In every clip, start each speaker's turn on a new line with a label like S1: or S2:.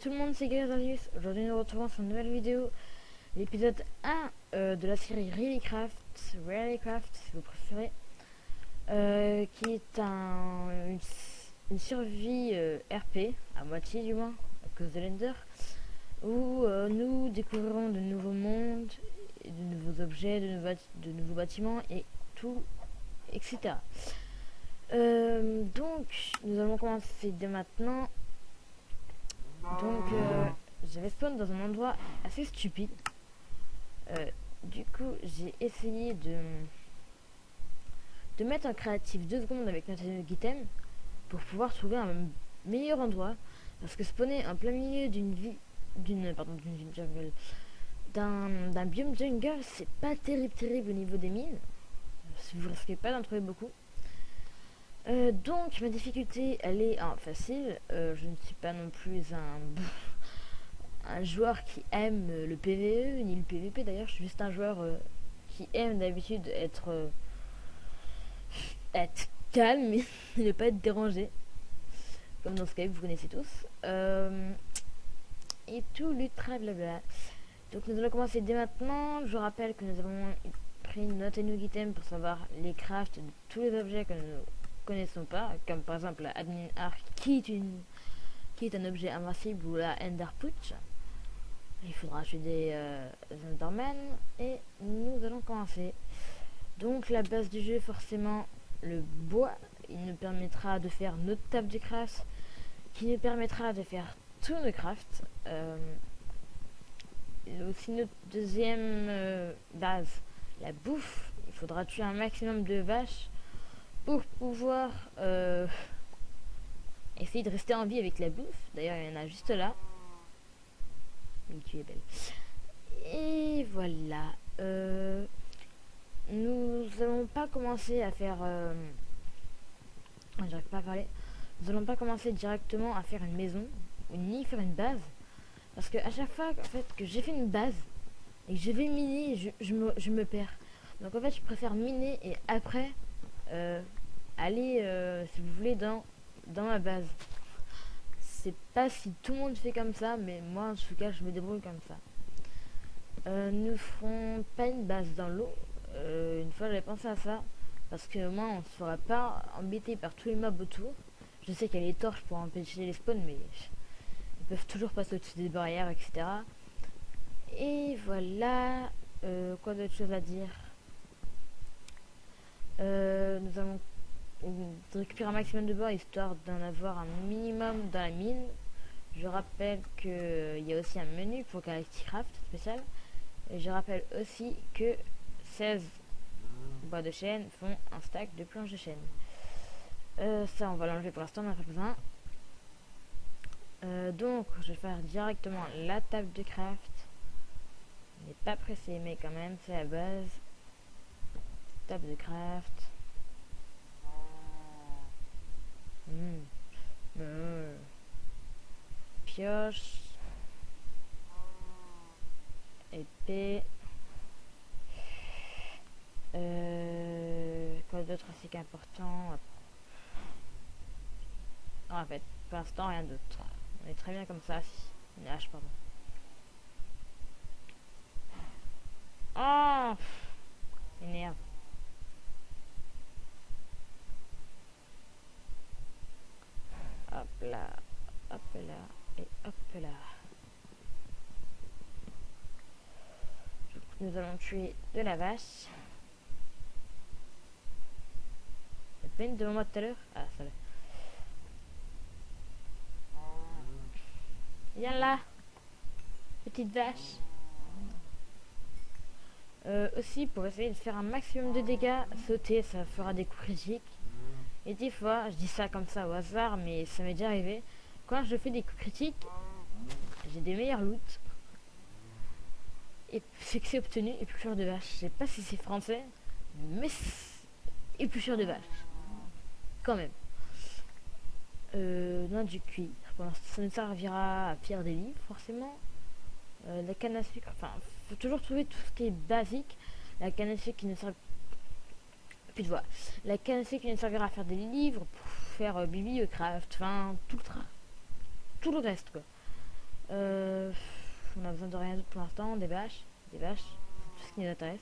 S1: tout le monde, c'est Gazalius. Aujourd'hui nous retrouvons sur une nouvelle vidéo, l'épisode 1 de la série Reallycraft si vous préférez, qui est une survie RP, à moitié du moins, à cause de l'Ender, où nous découvrirons de nouveaux mondes, et de nouveaux objets, de nouveaux bâtiments et tout, etc. Donc nous allons commencer dès maintenant. Donc j'avais spawn dans un endroit assez stupide. Du coup j'ai essayé de mettre en créatif 2 secondes avec notre item pour pouvoir trouver un meilleur endroit, parce que spawner en plein milieu d'une ville jungle, d'un biome jungle, c'est pas terrible au niveau des mines, si vous risquez pas d'en trouver beaucoup. Donc ma difficulté elle est en facile. Je ne suis pas non plus un joueur qui aime le PVE ni le PVP. D'ailleurs je suis juste un joueur qui aime d'habitude être calme et ne pas être dérangé, comme dans Skype vous connaissez tous, et tout le blabla. Donc nous allons commencer dès maintenant. Je rappelle que nous avons pris notre new item pour savoir les crafts de tous les objets que nous connaissons pas, comme par exemple la Admin Arc qui est un objet invincible, ou la Ender Putsch. Il faudra acheter des Endermen, et nous allons commencer. Donc la base du jeu, forcément le bois, il nous permettra de faire notre table de craft, qui nous permettra de faire tous nos crafts. Aussi notre deuxième base, la bouffe. Il faudra tuer un maximum de vaches pour pouvoir essayer de rester en vie avec la bouffe. D'ailleurs il y en a juste là, mais tu es belle. Et voilà, nous allons pas commencer à faire j'arrive pas à parler. Nous allons pas commencer directement à faire une maison, ni faire une base, parce que à chaque fois en fait que j'ai fait une base et que je vais miner, je me perds. Donc en fait je préfère miner et après aller si vous voulez dans ma base. C'est pas si tout le monde fait comme ça, mais moi en tout cas je me débrouille comme ça. Nous ferons pas une base dans l'eau. Une fois j'avais pensé à ça, parce que moi on ne sera pas embêté par tous les mobs autour. Je sais qu'il y a les torches pour empêcher les spawns, mais ils peuvent toujours passer au-dessus des barrières, etc. Et voilà. Quoi d'autre chose à dire? Nous allons récupérer un maximum de bois, histoire d'en avoir un minimum dans la mine. Je rappelle qu'il y a aussi un menu pour Galaxy Craft spécial. Et je rappelle aussi que 16 bois de chêne font un stack de planches de chêne. Ça on va l'enlever pour l'instant, on n'en a pas besoin. Donc je vais faire directement la table de craft. On n'est pas pressé, mais quand même c'est la base. Table de craft. Pioche. Épée. Quoi d'autre assez qu'important? En fait, pour l'instant rien d'autre. On est très bien comme ça. Une hache, pardon. Oh, énerve. Hop là, hop là, et hop là. Nous allons tuer de la vache. La peine devant moi tout à l'heure. Ah, ça va. Viens là, petite vache. Aussi, pour essayer de faire un maximum de dégâts, sauter, ça fera des coups critiques. Et des fois, je dis ça comme ça au hasard, mais ça m'est déjà arrivé. Quand je fais des coups critiques, j'ai des meilleurs loots. Et succès obtenu, épluchure de vache. Je sais pas si c'est français, mais épluchure de vache. Quand même. Non, du cuir. Bon, ça nous servira à faire des livres, forcément. La canne à sucre, enfin, faut toujours trouver tout ce qui est basique. La canne à sucre qui ne sert plus de voix. La canne à sucre qui nous servira à faire des livres, pour faire bibliocraft, enfin, tout le reste, quoi. On a besoin de rien d'autre pour l'instant. Des vaches, c'est tout ce qui nous intéresse.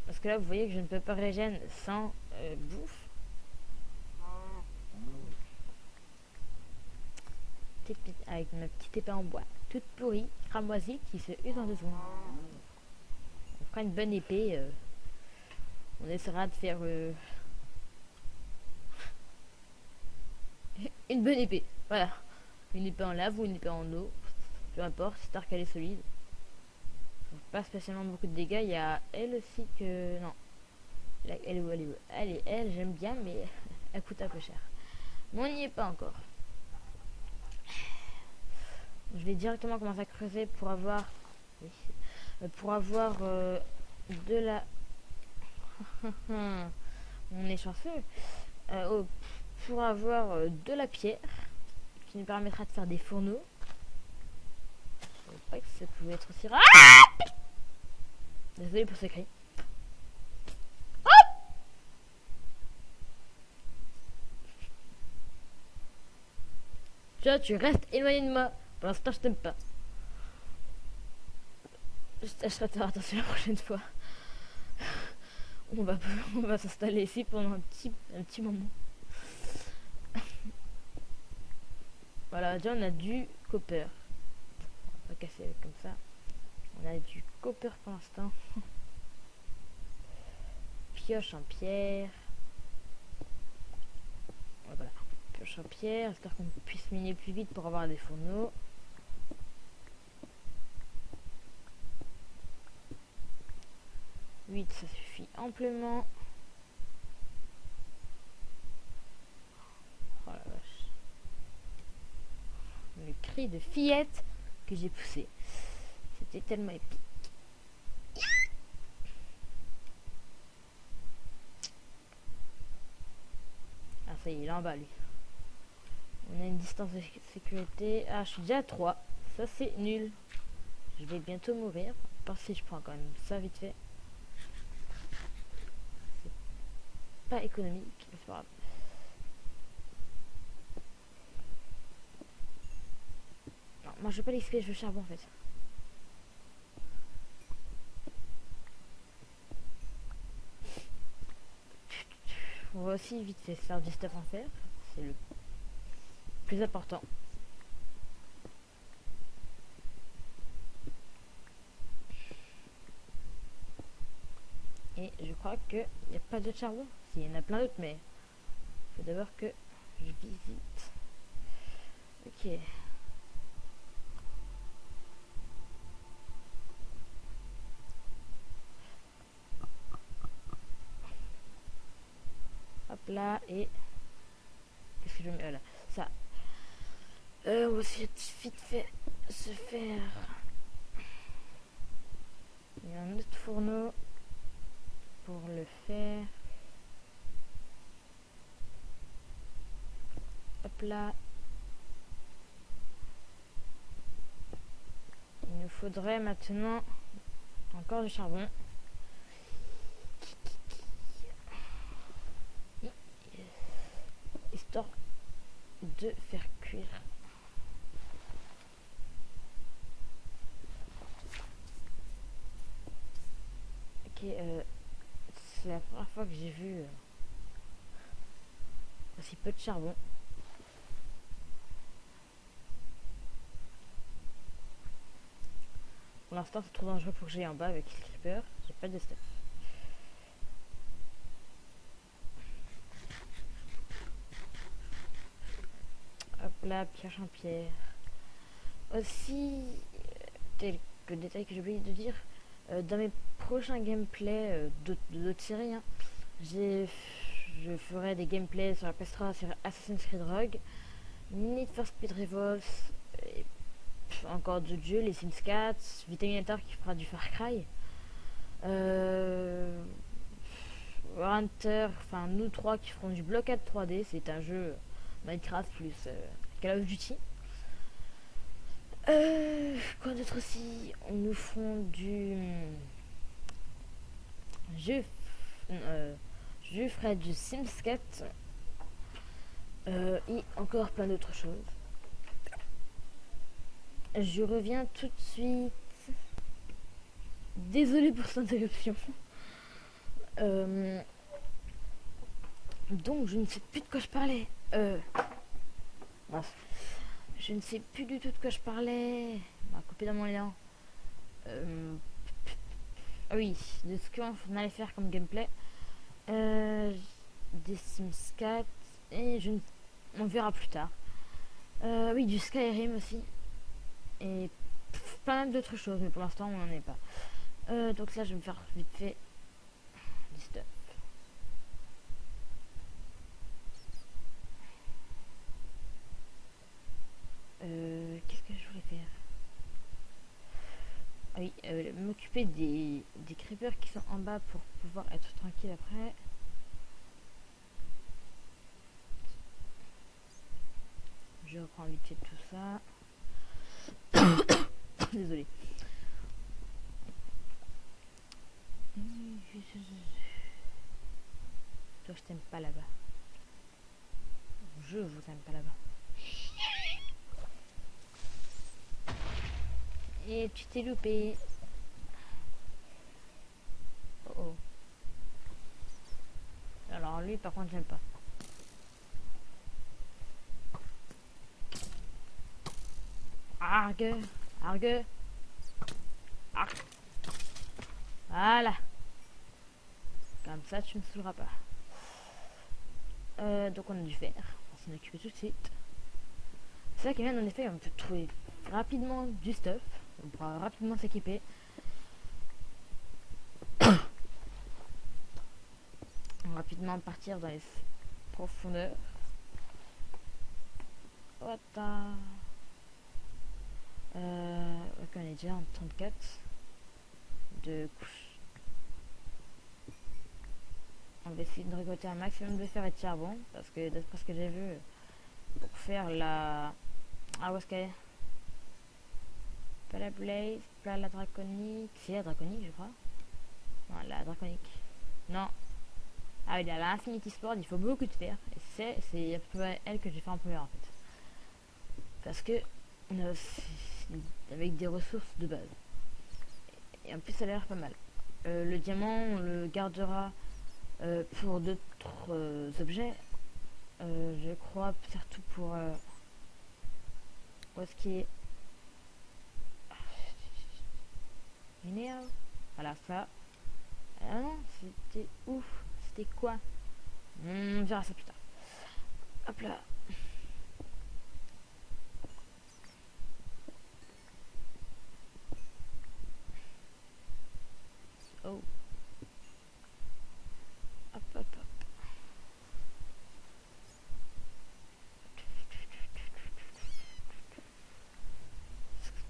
S1: Parce que là, vous voyez que je ne peux pas régénérer sans bouffe. Avec ma petite épée en bois, toute pourrie, cramoisie, qui se use en 2 secondes. On fera une bonne épée. On essaiera de faire une bonne épée. Voilà. Une épée en lave ou une épée en eau. Peu importe, histoire qu'elle est solide. Pas spécialement beaucoup de dégâts. Il y a elle aussi que... Non. Elle est où, elle est où? Elle, j'aime bien, mais elle coûte un peu cher. Mais on n'y est pas encore. Je vais directement commencer à creuser pour avoir... Oui. Pour avoir de la... On est chanceux. Pour avoir de la pierre qui nous permettra de faire des fourneaux. Je savais pas que ça pouvait être aussi rare. Désolé pour ce cri. Tu restes éloigné de moi. Pour l'instant, je t'aime pas. Je tâcherai de faire attention la prochaine fois. On va s'installer ici pendant un petit moment. Voilà, déjà on a du copper. On va casser comme ça. On a du copper pour l'instant. Pioche en pierre. Voilà. Pioche en pierre. J'espère qu'on puisse miner plus vite pour avoir des fourneaux. Ça suffit amplement. Oh la vache. Le cri de fillette que j'ai poussé. C'était tellement épique. Ah ça y est, il est en bas lui. On a une distance de sécurité. Ah, je suis déjà à 3. Ça c'est nul. Je vais bientôt mourir. Parce que je prends quand même ça vite fait. C'est pas économique, mais c'est pas grave. Non, moi je veux pas l'XP, je veux le charbon en fait. On va aussi vite fait faire du stuff en fer. C'est le plus important. Et je crois qu'il n'y a pas d'autres charbon. Si, il y en a plein d'autres, mais il faut d'abord que je visite. Ok. Hop là, et... Qu'est-ce que je mets là? Ça. On va essayer de vite fait se faire... Il y a un autre fourneau pour le faire. Hop là. Il nous faudrait maintenant encore du charbon. Histoire de faire cuire. Ok, c'est la première fois que j'ai vu aussi peu de charbon. Pour l'instant, c'est trop dangereux pour que j'aille en bas avec les creepers. J'ai pas de stuff. Hop là, pioche en pierre. Aussi, quelques détails que j'ai oublié de dire. Dans mes prochains gameplays d'autres séries, hein, je ferai des gameplays sur la PS3, sur Assassin's Creed Rogue, Need for Speed Revolves, et encore d'autres jeux, les Sims 4, Vitaminator qui fera du Far Cry, Hunter, enfin nous trois qui ferons du Blockade 3D, c'est un jeu Minecraft plus Call of Duty. Quoi d'autre aussi? Nous ferons du... Je ferai du Sims 4 et encore plein d'autres choses. Je reviens tout de suite. Désolée pour cette interruption. Donc, je ne sais plus de quoi je parlais. Mince. Je ne sais plus du tout de quoi je parlais. On m'a coupé dans mon élan. Ah oui, de ce qu'on allait faire comme gameplay. Des Sims 4. Et on verra plus tard. Oui, du Skyrim aussi. Et pas mal d'autres choses, mais pour l'instant, on n'en est pas. Donc là, je vais me faire vite fait du stuff. Qu'est-ce que je voulais faire? Ah oui, m'occuper des creepers qui sont en bas pour pouvoir être tranquille après. Je reprends vite fait tout ça. Désolé. Toi, je t'aime pas là-bas. Je vous aime pas là-bas. Et tu t'es loupé. Oh oh. Alors lui, par contre, j'aime pas. Argue, argue, argue. Voilà. Comme ça, tu me saouleras pas. Donc on a du fer. On va s'en occuper tout de suite. C'est ça qui vient en effet, on peut trouver rapidement du stuff. On pourra rapidement s'équiper. Rapidement partir dans les profondeurs. What the... ok, on est déjà en 34 de couches. On va essayer de récolter un maximum de fer et de charbon parce que d'après ce que j'ai vu, pour faire la... Ah, où est-ce qu'elle est? Pas la blaze, pas la draconique. C'est la draconique, je crois. Non, la draconique. Non. Ah oui, il y a la Infinity Sport, il faut beaucoup de fer. Et c'est à peu près elle que j'ai fait en première en fait. Parce que avec des ressources de base. Et en plus, ça a l'air pas mal. Le diamant, on le gardera pour d'autres objets. Je crois surtout pour... où est-ce qu'il est? Minéa. Voilà, ça. Ah non, c'était ouf. C'était quoi? On verra ça plus tard. Hop là. Oh. Hop, hop, hop.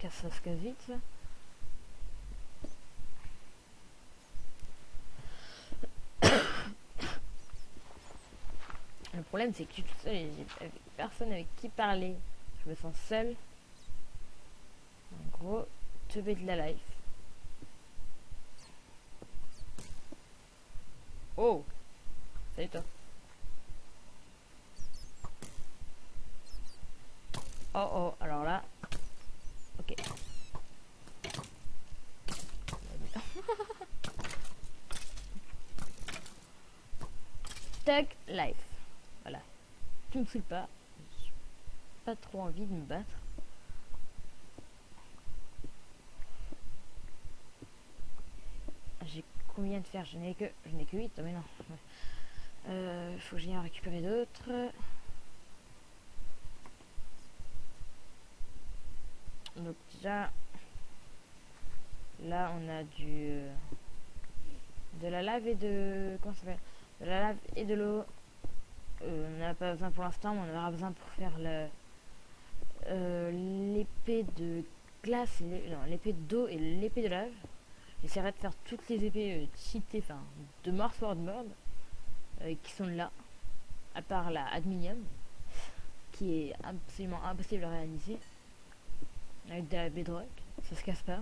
S1: Ça se casse vite, ça. Le problème, c'est que je suis toute seule et j'ai personne avec qui parler. Je me sens seule. En gros, teubé de la life. Oh! Salut toi. Oh oh, alors là. Ok. Tug life. Voilà. Tu me saoules pas. J'ai pas trop envie de me battre. J'ai combien de fer? Je n'ai que 8, mais non. Ouais. Faut que j'aille en récupérer d'autres. Donc déjà, là on a de la lave et de... Comment ça s'appelle? De la lave et de l'eau. On n'a pas besoin pour l'instant, mais on aura besoin pour faire l'épée de glace, non, l'épée d'eau et l'épée de lave. J'essaierai de faire toutes les épées cheatées, enfin de Mort Swordmord qui sont là, à part la Adminium, qui est absolument impossible à réaliser avec de la bedrock, ça se casse pas.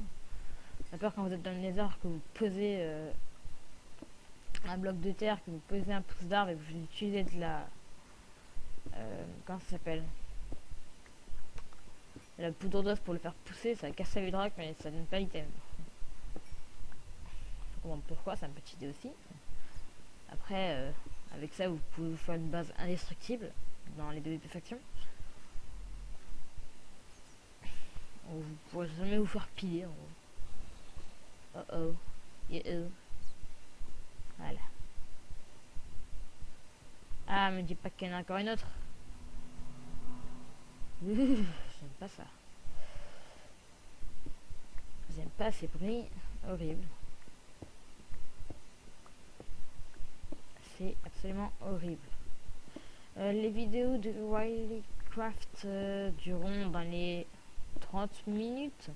S1: À part quand vous êtes dans le nether, que vous posez un bloc de terre, que vous posez un pouce d'arbre et vous utilisez de la comment ça s'appelle, La poudre d'os pour le faire pousser, ça casse la drac, mais ça donne pas l'item. Je comprends pourquoi, c'est un petit idée aussi. Après, avec ça, vous pouvez vous faire une base indestructible dans les bébés factions. Vous pourrez jamais vous faire piler en gros. Oh oh. Yeah. Voilà. Ah, me dis pas qu'il y en a encore une autre. J'aime pas ça. J'aime pas ces bruits horribles. C'est absolument horrible. Les vidéos de Wilycraft dureront dans les 30 minutes.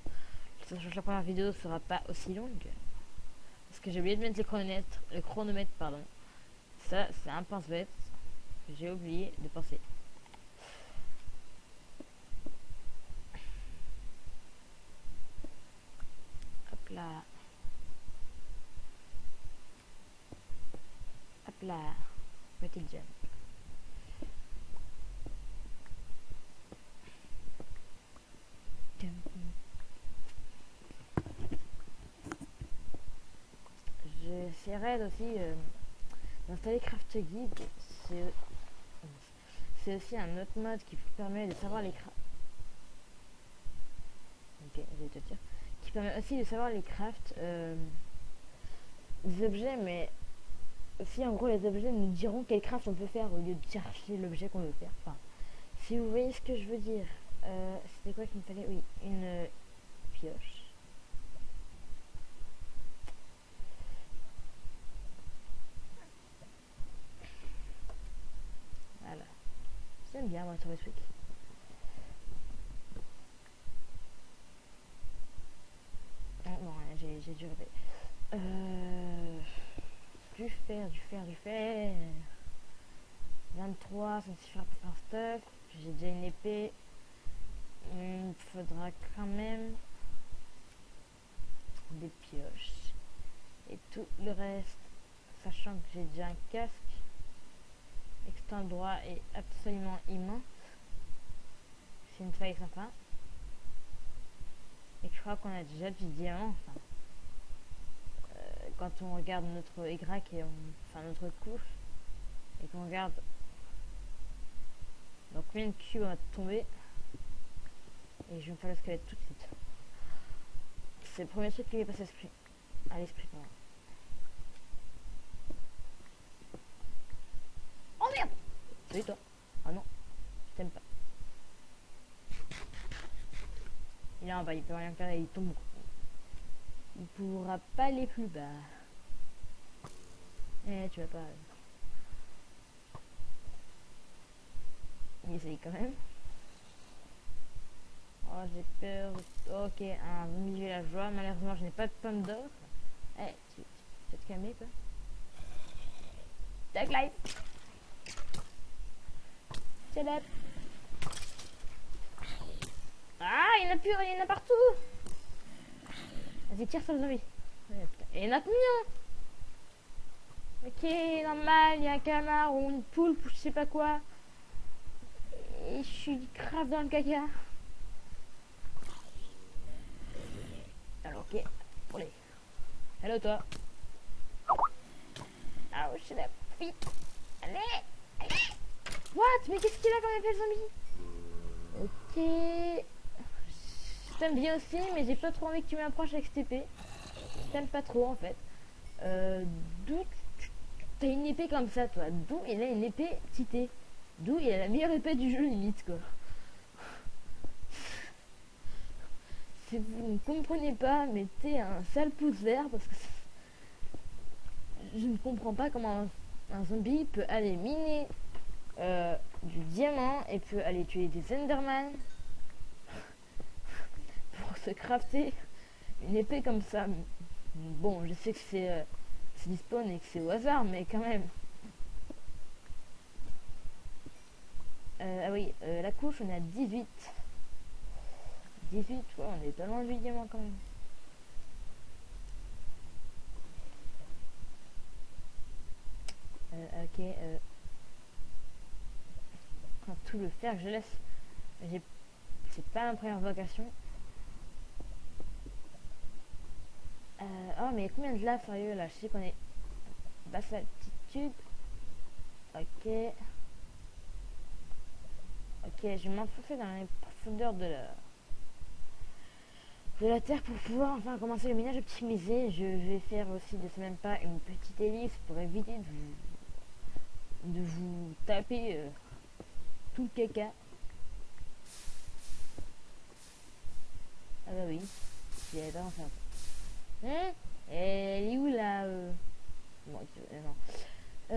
S1: Sachant que la première vidéo sera pas aussi longue. Parce que j'ai oublié de mettre le chronomètre, pardon. Ça, c'est un pense-bête que j'ai oublié de penser. Hop là. Hop là. Petit jump. J'essaierai aussi d'installer Craft Guide. C'est aussi un autre mode qui permet de savoir les crafts. Ok, je vais te dire. Qui permet aussi de savoir les crafts des objets, mais aussi en gros les objets nous diront quel craft on peut faire au lieu de chercher l'objet qu'on veut faire. Enfin, si vous voyez ce que je veux dire. C'était quoi qu'il me fallait? Oui, une pioche. Voilà. J'aime bien moi sur les trucs. Oh non, j'ai dû rêver. Du fer. 23, ça me suffira pour faire stuff. J'ai déjà une épée. Il faudra quand même des pioches. Et tout le reste, sachant que j'ai déjà un casque. Et que cet endroit est absolument immense. C'est une faille sympa. Et que je crois qu'on a déjà du diamant. Enfin, quand on regarde notre Y et enfin notre couche. Et qu'on regarde donc combien de cubes on va tomber. Et je vais me faire le squelette tout de suite. C'est le premier truc qui m'est passé à l'esprit. Oh merde! Salut toi. Ah non, je t'aime pas. Il est en bas, il peut rien faire, il tombe. Il pourra pas aller plus bas. Tu vas pas. Il essaye quand même. Oh, j'ai peur. Ok, un villageois. Malheureusement, je n'ai pas de pomme d'or. Tu vas te calmer, quoi. Tag life. Célèbre. Ah, il y en a plus, il y en a partout. Vas-y, tire sur le zombie. Et il y en a combien? Ok, normal, il y a un canard ou une poulpe ou je sais pas quoi. Et je suis grave dans le caca. Alors, ok, pour les. Hello, toi. Ah, je suis là. Vite. Allez, allez. What? Mais qu'est-ce qu'il a comme effet zombie? Ok. Je t'aime bien aussi, mais j'ai pas trop envie que tu m'approches avec cette épée. Je t'aime pas trop, en fait. D'où t'as une épée comme ça, toi? D'où il a une épée citée? D'où il a la meilleure épée du jeu, limite, quoi. Si vous ne comprenez pas, mettez un sale pouce vert parce que je ne comprends pas comment un zombie peut aller miner du diamant et peut aller tuer des Enderman pour se crafter une épée comme ça. Bon, je sais que c'est du spawn et que c'est au hasard, mais quand même. Ah oui, la couche, on est à 18. 18, ouais, on est pas loin du diamant quand même. Ok, tout le fer que je laisse, c'est pas ma première vocation. Oh, mais combien de lave, sérieux, là? Je sais qu'on est basse altitude. Ok. Ok, je vais m'enfoncer dans les profondeurs de la terre pour pouvoir enfin commencer le ménage optimisé. Je vais faire aussi de ce même pas une petite ellipse pour éviter de vous taper tout le caca. Ah bah oui, j'avais pas pensé à ça. Hein? Elle est où là Bon, non.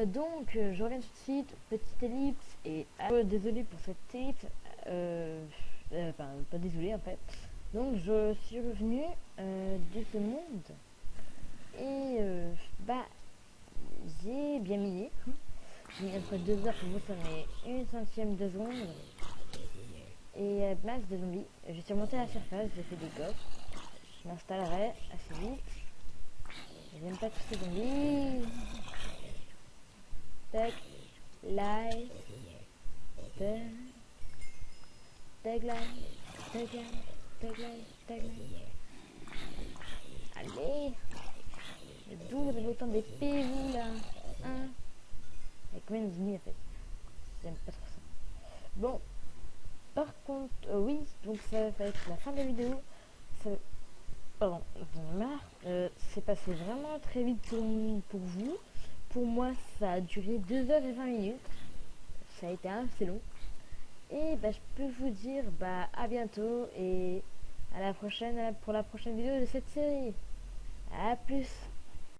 S1: Donc, je reviens tout de suite, petite ellipse, et désolé pour cette ellipse, enfin, pas désolé en fait. Donc, je suis revenu de ce monde, et bah, j'ai bien miné. J'ai mis après 2 heures pour vous sonner une centième de seconde, et masse de zombies. Je suis remonté à la surface, j'ai fait des coffres, je m'installerai assez vite. J'aime pas tous ces zombies. Tac, live. Tagline, tagline, tagline, tagline. Allez, d'où vous avez autant d'épées, vous, là? Hein? Avec combien de zombies, en fait? J'aime pas trop ça. Bon, par contre, oui, donc ça va être la fin de la vidéo. Ça, pardon, j'en ai marre. C'est passé vraiment très vite pour vous. Pour moi, ça a duré 2 h 20. Ça a été assez long. Et bah, je peux vous dire bah, à bientôt et à la prochaine pour la prochaine vidéo de cette série. À plus.